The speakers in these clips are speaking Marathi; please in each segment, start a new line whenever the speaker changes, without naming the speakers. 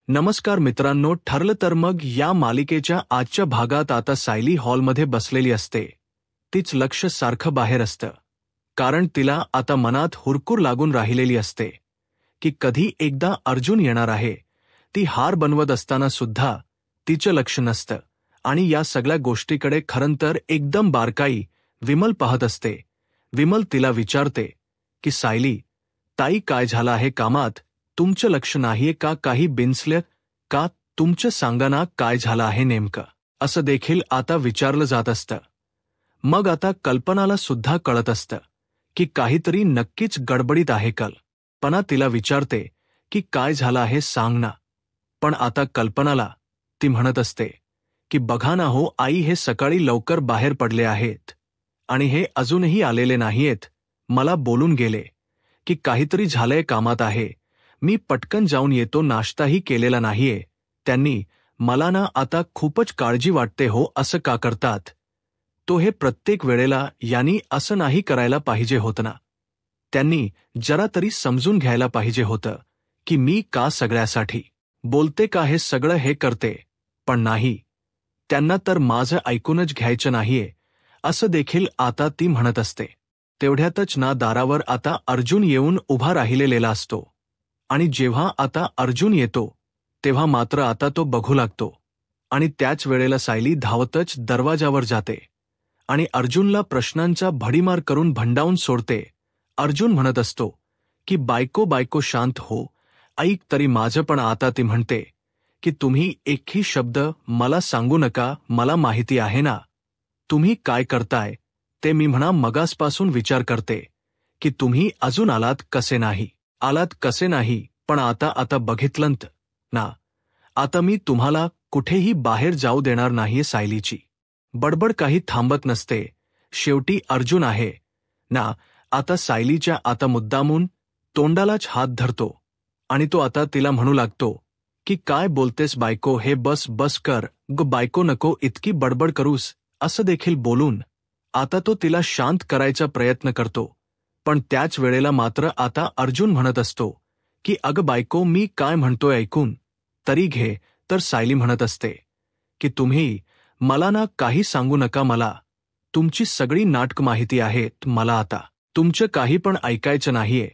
नमस्कार मित्रांनो, ठरलं तर मग या मालिकेच्या आजच्या भागात आता सायली हॉलमध्ये बसलेली असते. तीच लक्ष सारखं बाहेर असतं, कारण तिला आता मनात हुरकूर लागून राहिलेली असते की कधी एकदा अर्जुन येणार आहे. ती हार बनवत असताना सुद्धा तिचं लक्ष नसतं आणि या सगळ्या गोष्टीकडे खरं तर एकदम बारकाई विमल पाहत असते. विमल तिला विचारते की सायली ताई, काय झालं आहे कामात? तुमचं लक्ष नाहीये का? काही बिनसलं का? तुमचं सांगा ना, काय झालं आहे नेमकं? असं देखील आता विचारलं जात असतं. मग आता कल्पनाला सुद्धा कळत असतं की काहीतरी नक्कीच गडबडीत आहे. कल्पना तिला विचारते की काय झालं आहे सांग ना. पण आता कल्पनाला ती म्हणत असते की बघा ना हो आई, हे सकाळी लवकर बाहेर पडले आहेत आणि हे अजूनही आलेले नाहीयेत. मला बोलून गेले की काहीतरी झालंय, कामात आहे, मी पटकन जाऊन येतो. नाश्ताही केलेला नाहीये त्यांनी. मला ना आता खूपच काळजी वाटते हो. असं का करतात तो हे प्रत्येक वेळेला? यांनी असं नाही करायला पाहिजे होतं ना. त्यांनी जरा तरी समजून घ्यायला पाहिजे होतं की मी का सगळ्यासाठी बोलते, का हे सगळं हे करते. पण नाही, त्यांना तर माझं ऐकूनच घ्यायचं नाहीये असं देखील आता ती म्हणत असते. तेवढ्यातच ना दारावर आता अर्जुन येऊन उभा राहिलेला असतो आणि जेव्हा आता अर्जुन येतो तेव्हा मात्र आता तो बघू लागतो आणि त्याच वेळेला सायली धावतच दरवाजावर जाते आणि अर्जुनला प्रश्नांचा भडीमार करून भंडावून सोडते. अर्जुन म्हणत असतो की बायको बायको शांत हो, ऐक तरी माझं. पण आता ती म्हणते की तुम्ही एकही शब्द मला सांगू नका, मला माहिती आहे ना तुम्ही काय करताय ते. मी म्हणा मगासपासून विचार करते की तुम्ही अजून आलात कसे नाही. पण आता बघितलंत ना, आता मी तुम्हाला कुठेही बाहेर जाऊ देणार नाहीये. सायलीची बडबड काही थांबत नसते. शेवटी अर्जुन आहे ना. आता सायलीच्या आता मुद्दामून तोंडालाच हात धरतो आणि तो आता तिला म्हणू लागतो की काय बोलतेस बायको, हे बस कर ग बायको, नको इतकी बडबड करूस. असं देखील बोलून आता तो तिला शांत करायचा प्रयत्न करतो. पण त्याच वेळेला मात्र आता अर्जुन म्हणत असतो की अगं बायको, मी काय म्हणतोय ऐकून तरी घे. तर सायली म्हणत असते की तुम्ही मला ना काही सांगू नका, मला तुमची सगळी नाटक माहिती आहेत. मला आता तुमचं काही पण ऐकायचं नाहीये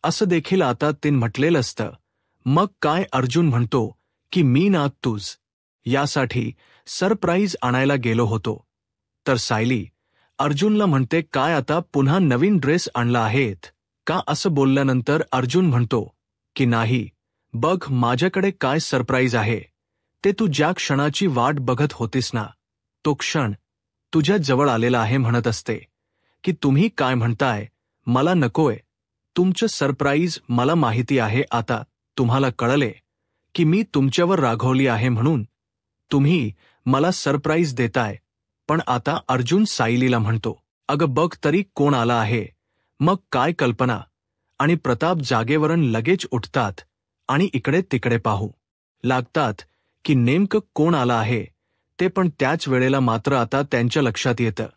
असं देखील आता तिने म्हटलेलं असतं. मग काय अर्जुन म्हणतो की मी ना तुझ यासाठी सरप्राईज आणायला गेलो होतो. तर सायली अर्जुनला म्हणते काय आता पुन्हा नवीन ड्रेस आणला आहेत का? असं बोलल्यानंतर अर्जुन म्हणतो की नाही, बघ माझ्याकडे काय सरप्राईज आहे ते. तू ज्या क्षणाची वाट बघत होतीस ना, तो क्षण तुझ्या जवळ आलेला आहे. म्हणत असते की तुम्ही काय म्हणताय, मला नकोय तुमचं सरप्राईज. मला माहिती आहे आता तुम्हाला कळले की मी तुमच्यावर रागवली आहे म्हणून तुम्ही मला सरप्राईज देताय. पण आता अर्जुन सायलीला म्हणतो अगं बघ तरी कोण आला आहे. मग काय कल्पना आणि प्रताप जागेवरून लगेच उठतात आणि इकडे तिकडे पाहू लागतात की नेमकं कोण आलं आहे ते. पण त्याच वेळेला मात्र आता त्यांच्या लक्षात येतं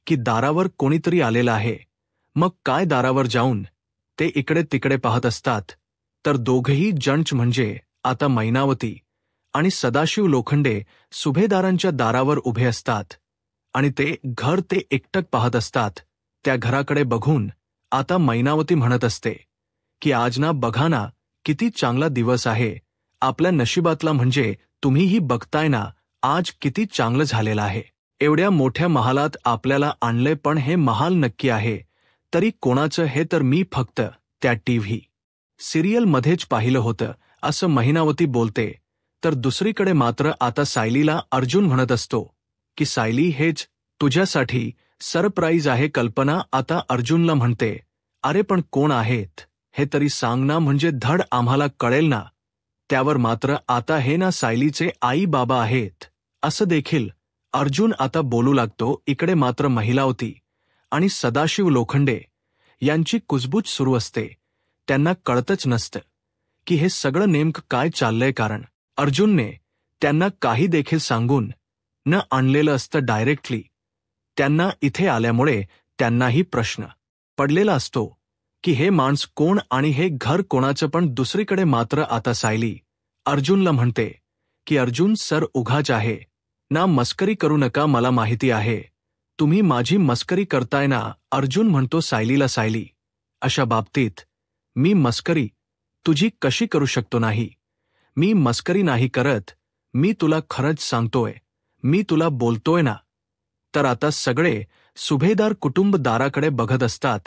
की दारावर कोणीतरी आलेलं आहे. मग काय दारावर जाऊन ते इकडे तिकडे पाहत असतात तर दोघही जणच म्हणजे आता मैनावती आणि सदाशिव लोखंडे सुभेदारांच्या दारावर उभे असतात आणि ते घर ते एकटक पाहत असतात. त्या घराकडे बघून आता मैनावती म्हणत असते की आज ना बघा ना, किती चांगला दिवस आहे आपल्या नशिबातला. म्हणजे तुम्हीही बघताय ना आज किती चांगलं झालेलं आहे. एवढ्या मोठ्या महालात आपल्याला आणले, पण हे महाल नक्की आहे तरी कोणाचं हे? तर मी फक्त त्या टीव्ही सिरियलमध्येच पाहिलं होतं असं मैनावती बोलते. तर दुसरीकडे मात्र आता सायलीला अर्जुन म्हणत असतो की सायली, हेच तुझ्यासाठी सरप्राईज आहे. कल्पना आता अर्जुनला म्हणते अरे पण कोण आहेत हे तरी सांग ना, म्हणजे धड आम्हाला कळेल ना. त्यावर मात्र आता हे ना सायलीचे आई बाबा आहेत असं देखील अर्जुन आता बोलू लागतो. इकडे मात्र महिलावती आणि सदाशिव लोखंडे यांची कुजबूज सुरू असते. त्यांना कळतच नसतं की हे सगळं नेमकं काय चाललंय, कारण अर्जुनने त्यांना काही देखील सांगून न आणलेलं असतं. डायरेक्टली त्यांना इथे आल्यामुळे त्यांनाही प्रश्न पडलेला असतो की हे माणूस कोण आणि हे घर कोणाचं. पण दुसरीकडे मात्र आता सायली अर्जुनला म्हणते की अर्जुन सर उगाच आहे ना, मस्करी करू नका, मला माहिती आहे तुम्ही माझी मस्करी करताय ना. अर्जुन म्हणतो सायलीला, सायली, अशा बाबतीत मी मस्करी तुझी कशी करू शकतो नाही. मी मस्करी नाही करत, मी तुला खरंच सांगतोय, मी तुला बोलतोय ना. तर आता सगळे सुभेदार कुटुंब दाराकडे बघत असतात.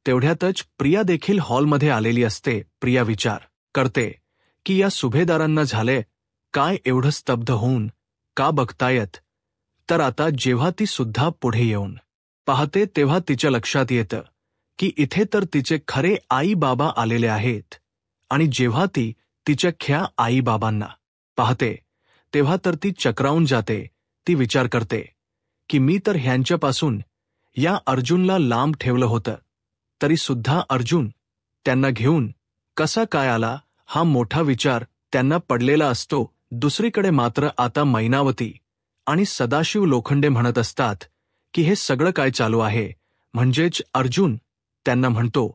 तेवढ्यातच प्रिया देखील हॉलमध्ये आलेली असते. प्रिया विचार करते की या सुभेदारांना झाले काय एवढं स्तब्ध होऊन का बघतायत. तर आता जेव्हा ती सुद्धा पुढे येऊन पाहते तेव्हा तिच्या लक्षात येतं की इथे तर तिचे खरे आई बाबा आलेले आहेत. आणि जेव्हा ती तिच्या ख्या आई बाबांना पाहते तेव्हा तर ती चक्रावून जाते. ती विचार करते की मी तर ह्यांच्यापासून या अर्जुनला लांब ठेवलं होतं, तरी सुद्धा अर्जुन त्यांना घेऊन कसा काय आला, हा मोठा विचार त्यांना पडलेला असतो. दुसरीकडे मात्र आता मैनावती आणि सदाशिव लोखंडे म्हणत असतात की हे सगळं काय चालू आहे. म्हणजेच अर्जुन त्यांना म्हणतो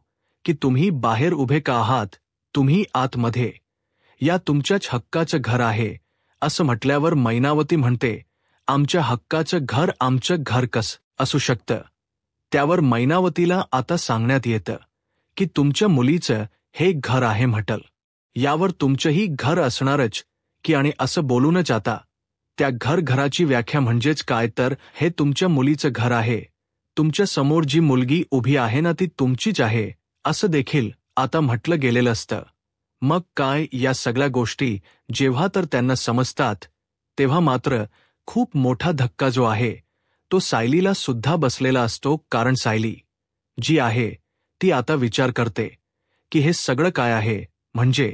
की तुम्ही बाहेर उभे का आहात, तुम्ही आतमध्ये या, तुमच्याच हक्काचं घर आहे. असं म्हटल्यावर मैनावती म्हणते आमच्या हक्काचं घर, आमचं घर कसं असू शकतं. त्यावर मैनावतीला आता सांगण्यात येतं की तुमच्या मुलीचं हे घर आहे म्हटल, यावर तुमचंही घर असणारच की. आणि असं बोलूनच आता त्या घराची व्याख्या म्हणजेच काय, तर हे तुमच्या मुलीचं घर आहे. तुमच्या समोर जी मुलगी उभी आहे ना, ती तुमचीच आहे असं देखील आता म्हटलं गेलेलं असतं. मग काय, या सगळ्या गोष्टी जेव्हा तर त्यांना समजतात तेव्हा मात्र खूप मोठा धक्का जो आहे तो सायलीला सुद्धा बसलेला असतो. कारण सायली जी आहे ती आता विचार करते की हे सगळं काय आहे, म्हणजे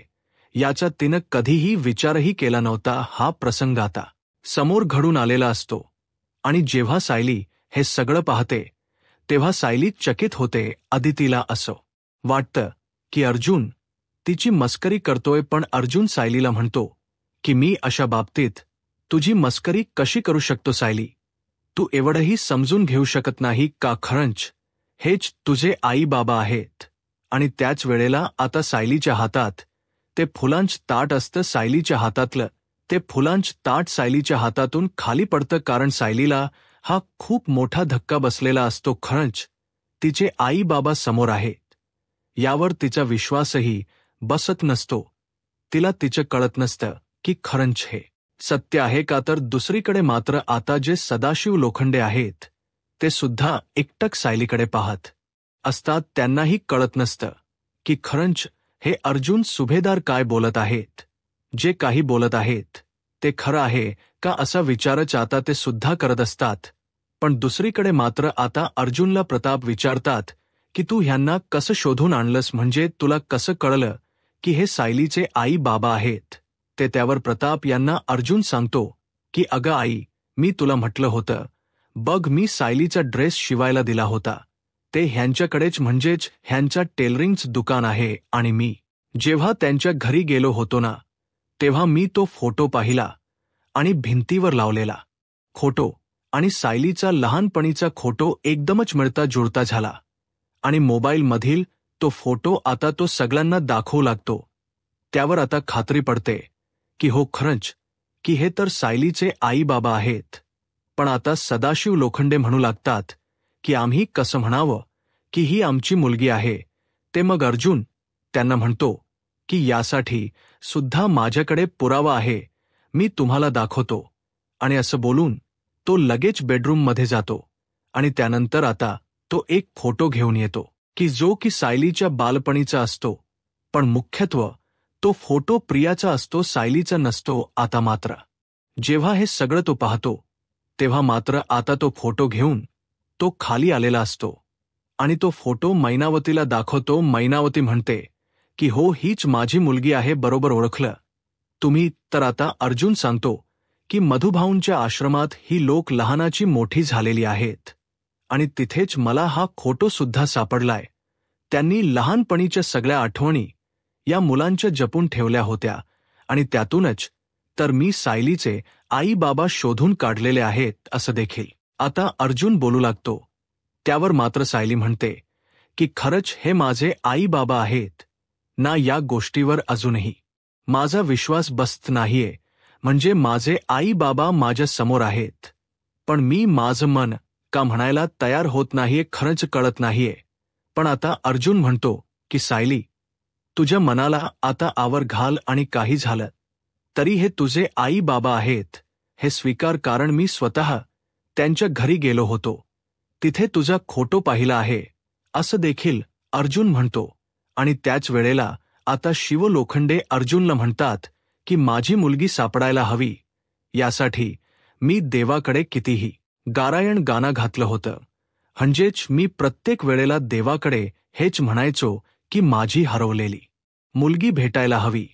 याचा तिनं कधीही विचारही केला नव्हता. हा प्रसंग आता समोर घडून आलेला असतो. आणि जेव्हा सायली हे सगळं पाहते तेव्हा सायली चकित होते. अदितीला असं वाटतं की अर्जुन तिची मस्करी करतोय, पण अर्जुन सायलीला म्हणतो की मी अशा बाबतीत तुझी मस्करी कशी करू शकतो सायली, तू एवढंही समजून घेऊ शकत नाही का. खरंच हेच तुझे आई बाबा आहेत. आणि त्याच वेळेला आता सायलीच्या हातात ते फुलांच ताट असतं. सायलीच्या हातातलं ते फुलांच ताट सायलीच्या हातातून खाली पडतं. कारण सायलीला हा खूप मोठा धक्का बसलेला असतो. खरंच तिचे आई बाबा समोर आहेत यावर तिचा विश्वासही बसत नसतो. तिला तिचं कळत नसतं की खरंच हे सत्य आहे का. तर दुसरीकडे मात्र आता जे सदाशिव लोखंडे आहेत ते सुद्धा एकटक सायलीकडे पाहत असतात. त्यांनाही कळत नसतं की खरंच हे अर्जुन सुभेदार काय बोलत आहेत, जे काही बोलत आहेत ते खरं आहे का, असा विचारच आता ते सुद्धा करत असतात. पण दुसरीकडे मात्र आता अर्जुनला प्रताप विचारतात की तू ह्यांना कसं शोधून आणलंस, म्हणजे तुला कसं कळलं की हे सायलीचे आई बाबा आहेत. ते त्यावर प्रताप यांना अर्जुन सांगतो की अगं आई, मी तुला म्हटलं होतं बघ, मी सायलीचा ड्रेस शिवायला दिला होता, ते ह्यांच्याकडेच, म्हणजेच ह्यांचा टेलरिंगचं दुकान आहे. आणि मी जेव्हा त्यांच्या घरी गेलो होतो ना, तेव्हा मी तो फोटो पाहिला आणि भिंतीवर लावलेला फोटो आणि सायलीचा लहानपणीचा फोटो एकदमच मिळता जुळता झाला. आणि मोबाईलमधील तो फोटो आता तो सगळ्यांना दाखवू लागतो. त्यावर आता खात्री पडते की हो खरंच की हे तर सायलीचे आई बाबा आहेत. पण आता सदाशिव लोखंडे म्हणू लागतात की आम्ही कसं म्हणावं की ही आमची मुलगी आहे. ते मग अर्जुन त्यांना म्हणतो की यासाठी सुद्धा माझ्याकडे पुरावा आहे, मी तुम्हाला दाखवतो. आणि असं बोलून तो लगेच बेडरूममध्ये जातो. आणि त्यानंतर आता तो एक फोटो घेऊन येतो की जो की सायलीच्या बालपणीचा असतो. पण मुख्यत्व तो फोटो प्रियाचा असतो, सायलीचा नसतो. आता मात्र जेव्हा हे सगळं तो पाहतो तेव्हा मात्र आता तो फोटो घेऊन तो खाली आलेला असतो. आणि तो फोटो मैनावतीला दाखवतो. मैनावती म्हणते की हो, हीच माझी मुलगी आहे, बरोबर ओळखलं तुम्ही. तर आता अर्जुन सांगतो की मधुभाऊंच्या आश्रमात ही लोक लहानाची मोठी झालेली आहेत आणि तिथेच मला हा फोटो सुद्धा सापडलाय. त्यांनी लहानपणीच्या सगळ्या आठवणी या मुलांच्या जपून ठेवल्या होत्या आणि त्यातूनच तर मी सायलीचे आई बाबा शोधून काढलेले आहेत, असं देखील आता अर्जुन बोलू लागतो. त्यावर मात्र सायली म्हणते की खरंच हे माझे आई बाबा आहेत ना. या गोष्टीवर अजूनही माझा विश्वास बसत नाहीये, म्हणजे माझे आई बाबा माझ्या समोर आहेत, पण मी माझं मन का म्हणायला तयार होत नाहीये, खरंच कळत नाहीये. पण आता अर्जुन म्हणतो की सायली, तुझ्या मनाला आता आवर घाल आणि काही झालं तरी हे तुझे आई बाबा आहेत हे स्वीकार, कारण मी स्वतः त्यांच्या घरी गेलो होतो, तिथे तुझा फोटो पाहिला आहे, असं देखील अर्जुन म्हणतो. आणि त्याच वेळेला आता शिव लोखंडे अर्जुनला म्हणतात की माझी मुलगी सापडायला हवी, यासाठी मी देवाकडे कितीही गारायण गाणं घातलं होतं, म्हणजेच मी प्रत्येक वेळेला देवाकडे हेच म्हणायचो की माझी हरवलेली मुलगी भेटायला हवी.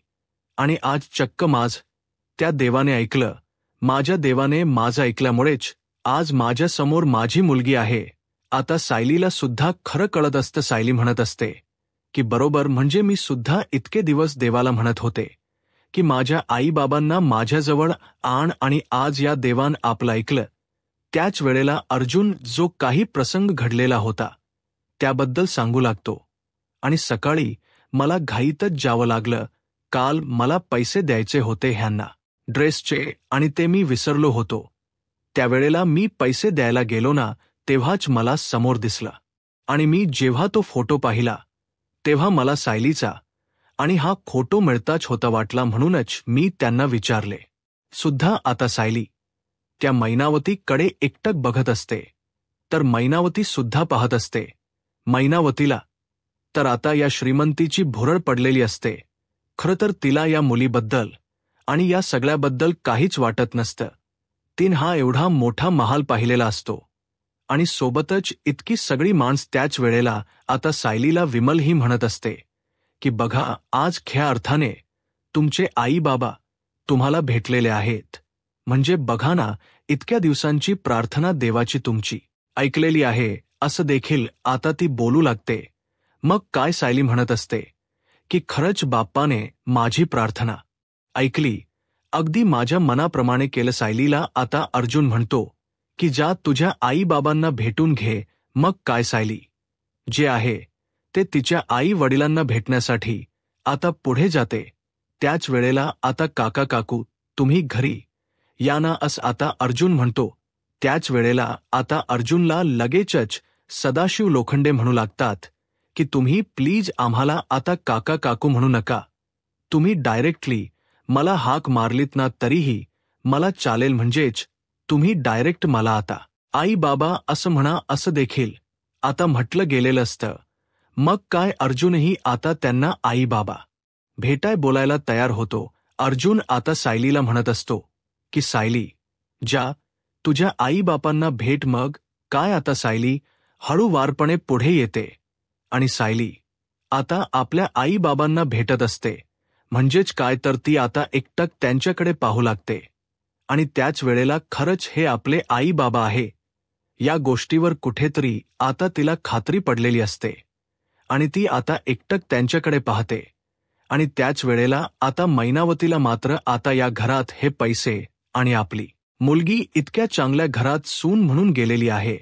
आणि आज चक्क त्या देवाने ऐकलं, माझ्या देवाने माझं ऐकल्यामुळेच आज माझ्या समोर माझी मुलगी आहे. आता सायलीला सुद्धा खरं कळत असतं. सायली म्हणत असते की बरोबर, म्हणजे मी सुद्धा इतके दिवस देवाला म्हणत होते की माझ्या आईबाबांना माझ्याजवळ आण, आणि आज या देवान आपलं ऐकलं. त्याच वेळेला अर्जुन जो काही प्रसंग घडलेला होता त्याबद्दल सांगू लागतो. आणि सकाळी मला घाईतच जावं लागलं, काल मला पैसे द्यायचे होते ह्यांना ड्रेसचे, आणि ते मी विसरलो होतो. त्यावेळेला मी पैसे द्यायला गेलो ना, तेव्हाच मला समोर दिसला. आणि मी जेव्हा तो फोटो पाहिला तेव्हा मला सायलीचा आणि हा फोटो मिळताच होता वाटला, म्हणूनच मी त्यांना विचारले सुद्धा. आता सायली त्या मैनावतीकडे एकटक बघत असते, तर मैनावती सुद्धा पाहत असते मैनावतीला. तर आता या श्रीमंतीची भुरळ पडलेली असते. खरं तर तिला या मुलीबद्दल आणि या सगळ्याबद्दल काहीच वाटत नसतं. तीन हा एवढा मोठा महाल पाहिलेला असतो आणि सोबतच इतकी सगळी माणस. त्याच वेळेला आता सायलीला विमल ही म्हणत असते की बघा, आज खऱ्या अर्थाने तुमचे आई बाबा तुम्हाला भेटलेले आहेत, म्हणजे बघा ना, इतक्या दिवसांची प्रार्थना देवाची तुमची ऐकलेली आहे, असं देखील आता ती बोलू लागते. मग काय सायली म्हणत असते की खरंच बाप्पाने माझी प्रार्थना ऐकली, अगदी माझ्या मनाप्रमाणे केलं. सायलीला आता अर्जुन म्हणतो की जा तुझ्या आई बाबांना भेटून घे. मग काय सायली जे आहे ते तिच्या आई वडिलांना भेटण्यासाठी आता पुढे जाते. त्याच वेळेला आता काका काकू तुम्ही घरी या ना, असं आता अर्जुन म्हणतो. त्याच वेळेला आता अर्जुनला लगेचच सदाशिव लोखंडे म्हणू लागतात की तुम्ही प्लीज आम्हाला आता काका काकू म्हणू नका, तुम्ही डायरेक्टली मला हाक मारलीत ना तरीही मला चालेल, म्हणजेच तुम्ही डायरेक्ट मला आता आई बाबा असं म्हणा, असं देखील आता म्हटलं गेलेलं असतं. मग काय अर्जुनही आता त्यांना आई बाबा भेटाय बोलायला तयार होतो. अर्जुन आता सायलीला म्हणत असतो की सायली जा तुझ्या आई बापांना भेट. मग काय आता सायली हळूवारपणे पुढे येते आणि सायली आता आपल्या आई बाबांना भेटत असते. म्हणजेच काय तर ती आता एकटक त्यांच्याकडे पाहू लागते. आणि त्याच वेळेला खरंच हे आपले आई बाबा आहे या गोष्टीवर कुठेतरी आता तिला खात्री पडलेली असते. आणि ती आता एकटक त्यांच्याकडे पाहते. आणि त्याच वेळेला आता मैनावतीला मात्र आता या घरात हे पैसे आणि आपली मुलगी इतक्या चांगल्या घरात सून म्हणून गेलेली आहे,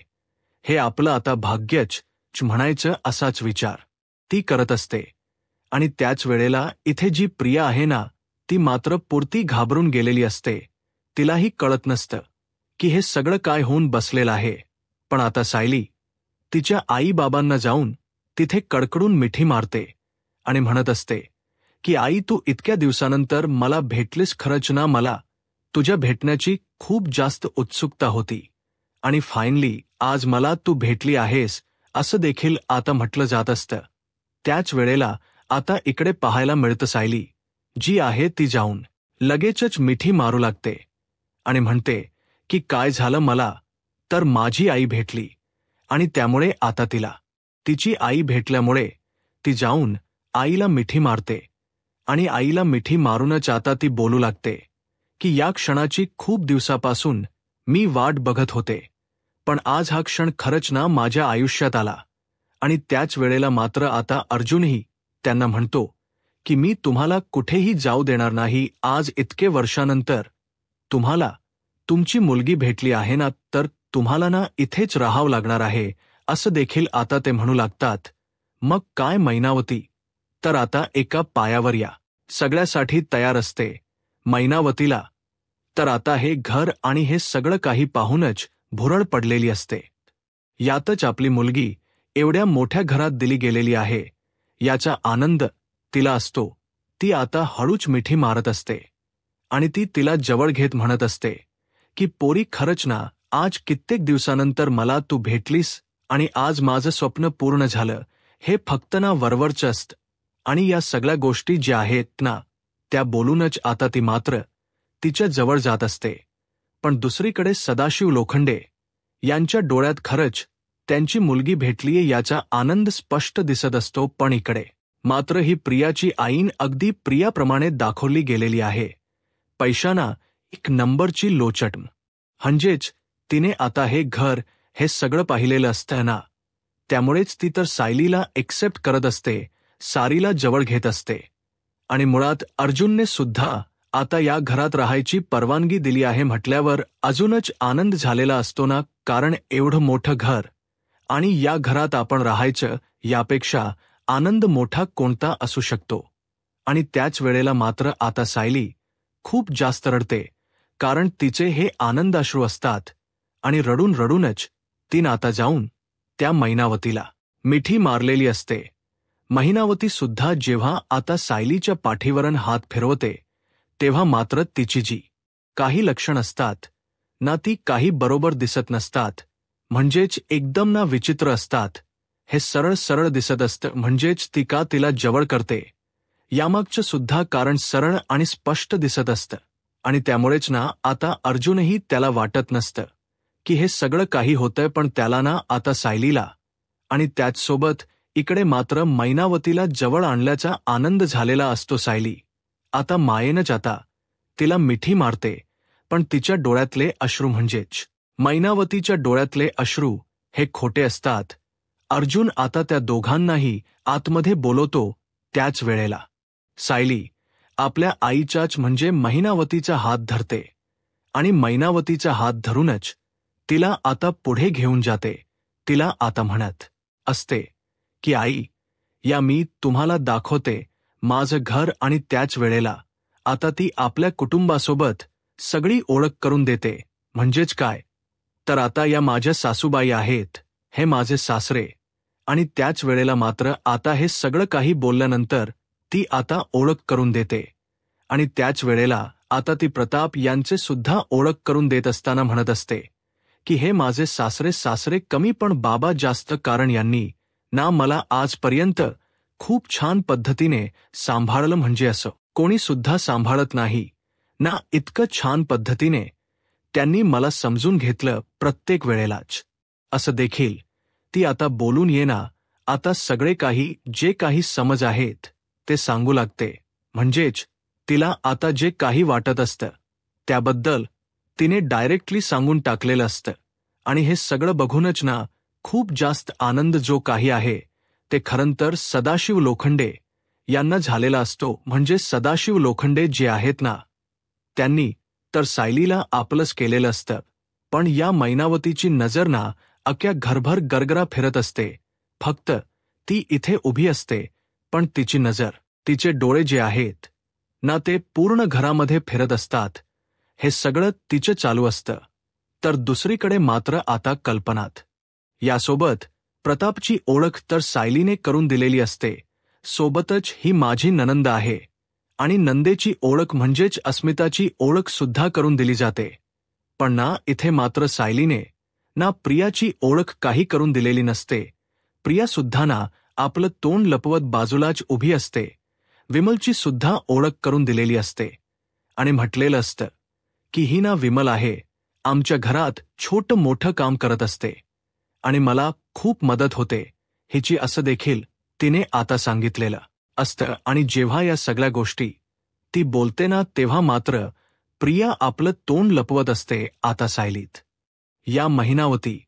हे आपलं आता भाग्यच म्हणायचं, असाच विचार ती करत असते. आणि त्याच वेळेला इथे जी प्रिया आहे ना, ती मात्र पुरती घाबरून गेलेली असते. तिलाही कळत नसतं की हे सगळं काय होऊन बसलेलं आहे. पण आता सायली तिच्या आई बाबांना जाऊन तिथे कडकडून मिठी मारते आणि म्हणत असते की आई, तू इतक्या दिवसानंतर मला भेटलीस. खरंच ना, मला तुझ्या भेटण्याची खूप जास्त उत्सुकता होती आणि फायनली आज मला तू भेटली आहेस, असं देखील आता म्हटलं जात असतं. त्याच वेळेला आता इकडे पाहायला मिळतं सायली जी आहे ती जाऊन लगेचच मिठी मारू लागते आणि म्हणते की काय झालं, मला तर माझी आई भेटली. आणि त्यामुळे आता तिला तिची आई भेटल्यामुळे ती जाऊन आईला मिठी मारते. आणि आईला मिठी मारूनच आता ती बोलू लागते की या क्षणाची खूप दिवसापासून मी वाट बघत होते, पण आज हा क्षण खरंच ना माझ्या आयुष्यात आला. आणि त्याच वेळेला मात्र आता अर्जुनही त्यांना म्हणतो की मी तुम्हाला कुठेही जाऊ देणार नाही. आज इतके वर्षानंतर तुम्हाला तुमची मुलगी भेटली आहे ना, तर तुम्हाला ना इथेच राहावं लागणार आहे, असं देखील आता ते म्हणू लागतात. मग काय मैनावती तर आता एका पायावर या सगळ्यासाठी तयार असते. मैनावतीला तर आता हे घर आणि हे सगळं काही पाहूनच भुरळ पडलेली असते. यातच आपली मुलगी एवढ्या मोठ्या घरात दिली गेलेली आहे याचा आनंद तिला असतो. ती आता हळूच मिठी मारत असते आणि ती तिला जवळ घेत म्हणत असते की पोरी, खरंच ना, आज कित्येक दिवसानंतर मला तू भेटलीस आणि आज माझं स्वप्न पूर्ण झालं. हे फक्त ना वरवरचं असतं आणि या सगळ्या गोष्टी ज्या आहेत ना त्या बोलूनच आता ती मात्र तिच्या जवळ जात असते. पण दुसरीकडे सदाशिव लोखंडे यांच्या डोळ्यात खरंच त्यांची मुलगी भेटलीये याचा आनंद स्पष्ट दिसत असतो. पण इकडे मात्र ही प्रियाची आईन अगदी प्रियाप्रमाणे दाखवली गेलेली आहे. पैशाना एक नंबरची लोचट. म्हणजेच तिने आता हे घर, हे सगळं पाहिलेलं असतं ना, त्यामुळेच ती तर सायलीला एक्सेप्ट करत असते, सारीला जवळ घेत असते. आणि मुळात अर्जुनने सुद्धा आता या घरात राहायची परवानगी दिली आहे म्हटल्यावर अजूनच आनंद झालेला असतो ना, कारण एवढं मोठं घर आणि या घरात आपण राहायचं यापेक्षा आनंद मोठा कोणता असू शकतो. आणि त्याच वेळेला मात्र आता सायली खूप जास्त रडते, कारण तिचे हे आनंदाश्रू असतात आणि रडून रडूनच तीन आता जाऊन त्या मैनावतीला मिठी मारलेली असते. मैनावती सुद्धा जेव्हा आता सायलीच्या पाठीवरून हात फिरवते तेव्हा मात्र तिची जी काही लक्षण असतात ना ती काही बरोबर दिसत नसतात. म्हणजेच एकदम ना विचित्र असतात. हे सरळ सरळ दिसत असतं. म्हणजेच ती का तिला जवळ करते यामागचं सुद्धा कारण सरळ आणि स्पष्ट दिसत असतं. आणि त्यामुळेच ना आता अर्जुनही त्याला वाटत नसतं की हे सगळं काही होतंय, पण त्याला ना आता सायलीला आणि त्याचसोबत इकडे मात्र मैनावतीला जवळ आणल्याचा आनंद झालेला असतो. सायली आता मायेनंच आता तिला मिठी मारते, पण तिच्या डोळ्यातले अश्रू म्हणजेच मैनावतीच्या डोळ्यातले अश्रू हे खोटे असतात. अर्जुन आता त्या दोघांनाही आतमध्ये बोलवतो. त्याच वेळेला सायली आपल्या आईच्याच म्हणजे मैनावतीचा हात धरते आणि मैनावतीचा हात धरूनच तिला आता पुढे घेऊन जाते. तिला आता म्हणत असते की आई, या मी तुम्हाला दाखवते माझं घर. आणि त्याच वेळेला आता ती आपल्या कुटुंबासोबत सगळी ओळख करून देते. म्हणजेच काय तर आता या माझ्या सासूबाई आहेत, हे माझे सासरे. आणि त्याच वेळेला मात्र आता हे सगळं काही बोलल्यानंतर ती आता ओळख करून देते. आणि त्याच वेळेला आता ती प्रताप यांचे सुद्धा ओळख करून देत असताना म्हणत असते की हे माझे सासरे, सासरे कमी पण बाबा जास्त, कारण यांनी ना मला आजपर्यंत खूप छान पद्धतीने सांभाळलं. म्हणजे असं कोणी सुद्धा सांभाळत नाही ना, इतकं छान पद्धतीने त्यांनी मला समजून घेतलं प्रत्येक वेळेलाच. असं देखील ती आता बोलून येना आता सगळे काही जे काही समज आहेत ते सांगू लागते. म्हणजेच तिला आता जे काही वाटत असतं त्याबद्दल तिने डायरेक्टली सांगून टाकलेलं असतं. आणि हे सगळं बघूनच ना खूप जास्त आनंद जो काही आहे ते खरंतर सदाशिव लोखंडे यांना झालेला असतो. म्हणजे सदाशिव लोखंडे जे आहेत ना त्यांनी तर सायलीला आपलंच केलेलं असतं. पण या मैनावतीची नजर ना अख्ख्या घरभर गरगरा फिरत असते. फक्त ती इथे उभी असते, पण तिची नजर, तिचे डोळे जे आहेत ना ते पूर्ण घरामध्ये फिरत असतात. हे सगळं तिचं चालू असतं. तर दुसरीकडे मात्र आता कल्पनात यासोबत प्रतापची ओळख तर सायलीने करून दिलेली असते. सोबतच ही माझी नणंद आहे आणि नंदेची ओळख म्हणजेच अस्मिताची ओळख सुद्धा करून दिली जाते. पण ना इथे मात्र सायलीने ना प्रियाची ओळख काही करून दिलेली नसते. प्रिया सुद्धा ना आपलं तोंड लपवत बाजूलाच उभी असते. विमलची सुद्धा ओळख करून दिलेली असते आणि म्हटलेलं असतं की ही ना विमल आहे, आमच्या घरात छोटं मोठं काम करत असते आणि मला खूप मदत होते हिची, असं देखील तिने आता सांगितलेलं असतं. आणि जेव्हा या सगळ्या गोष्टी ती बोलते ना तेव्हा मात्र प्रिया आपलं तोंड लपवत असते. आता सायलीत या मैनावती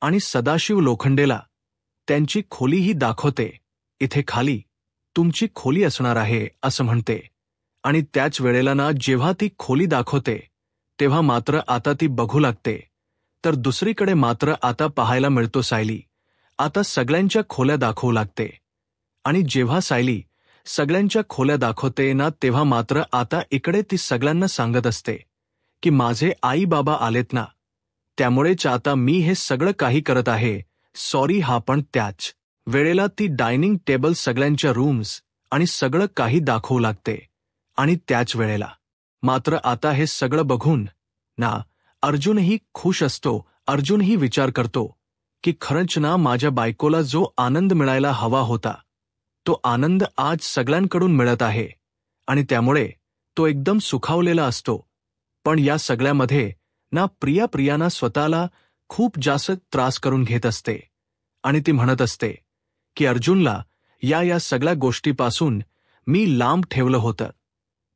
आणि सदाशिव लोखंडेला त्यांची खोलीही दाखवते. इथे खाली तुमची खोली असणार आहे असं म्हणते. आणि त्याच वेळेला ना जेव्हा ती खोली दाखवते तेव्हा मात्र आता ती बघू लागते. तर दुसरीकडे मात्र आता पाहायला मिळतो सायली आता सगळ्यांच्या खोल्या दाखवू लागते. आणि जेव्हा सायली सगळ्यांच्या खोल्या दाखवते ना, तेव्हा मात्र आता इकडे ती सगळ्यांना सांगत असते की माझे आई बाबा आलेत ना, त्यामुळेच आता मी हे सगळं काही करत आहे, सॉरी. हा पण त्याच वेळेला ती डायनिंग टेबल, सगळ्यांच्या रूम्स आणि सगळं काही दाखवू लागते. आणि त्याच वेळेला मात्र आता हे सगळं बघून ना अर्जुनही खुश असतो. अर्जुनही विचार करतो की खरंच ना, माझ्या बायकोला जो आनंद मिळायला हवा होता तो आनंद आज सगळ्यांकडून मिळत आहे आणि त्यामुळे तो एकदम सुखावलेला असतो. पण या सगळ्यामध्ये ना प्रियाना स्वतःला खूप जास्त त्रास करून घेत असते आणि ती म्हणत असते की अर्जुनला या सगळ्या गोष्टीपासून मी लांब ठेवलं होतं,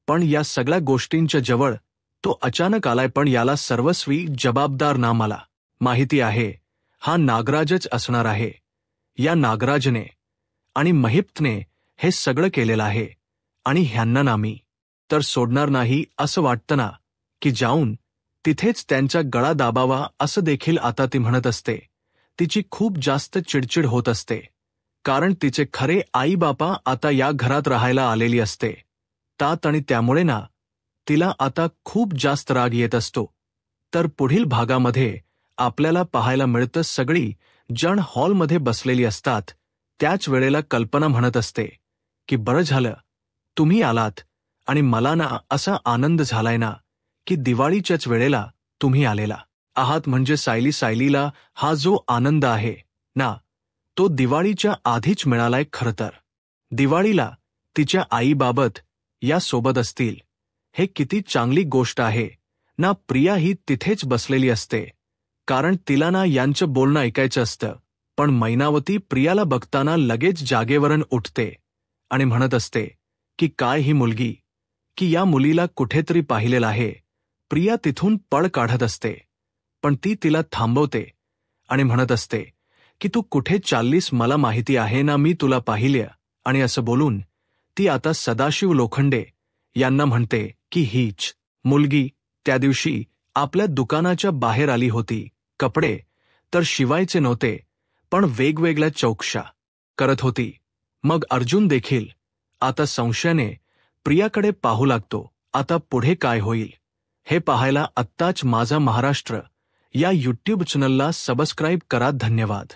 पण या सगळ्या गोष्टींच्या जवळ तो अचानक आलाय. पण याला सर्वस्वी जबाबदार ना मला माहिती आहे हा नागराजच असणार आहे. या नागराजने आणि महिप्तने हे सगळं केलेलं आहे आणि ह्यांना ना मी तर सोडणार नाही. असं वाटतं ना की जाऊन तिथेच त्यांचा गळा दाबावा, असं देखील आता ती म्हणत असते. तिची खूप जास्त चिडचिड होत असते, कारण तिचे खरे आई बापा आता या घरात राहायला आलेली असते तात आणि त्यामुळे ना तिला आता खूप जास्त राग येत असतो. तर पुढील भागामध्ये आपल्याला पाहायला मिळतं सगळी जण हॉलमध्ये बसलेली असतात. त्याच वेळेला कल्पना म्हणत असते की बरं झालं तुम्ही आलात आणि मला ना असा आनंद झालाय ना की दिवाळीच्याच वेळेला तुम्ही आलेला आहात. म्हणजे सायलीला हा जो आनंद आहे ना तो दिवाळीच्या आधीच मिळालाय. खरं तर दिवाळीला तिच्या आईबाबत या सोबत असतील, हे किती चांगली गोष्ट आहे ना. प्रिया ही तिथेच बसलेली असते, कारण तिला ना यांचं बोलणं ऐकायचं असतं. पण मैनावती प्रियाला बघताना लगेच जागेवरून उठते आणि म्हणत असते की काय ही मुलगी, की या मुलीला कुठेतरी पाहिलेलं आहे. प्रिया तिथून पळ काढत असते, पण ती तिला थांबवते आणि म्हणत असते की तू कुठे चाललीस, मला माहिती आहे ना मी तुला पाहिलं. आणि असं बोलून ती आता सदाशिव लोखंडे यांना म्हणते की हीच मुलगी त्या दिवशी आपल्या दुकानाच्या बाहेर आली होती. कपडे तर शिवायचे नव्हते, पण वेगवेगळ्या चौकशा करत होती. मग अर्जुन देखील आता संशयाने प्रियाकडे पाहू लागतो. आता पुढे काय होईल हे पाहायला आत्ताच माझा महाराष्ट्र या यूट्यूब चॅनलला सबस्क्राईब करा. धन्यवाद.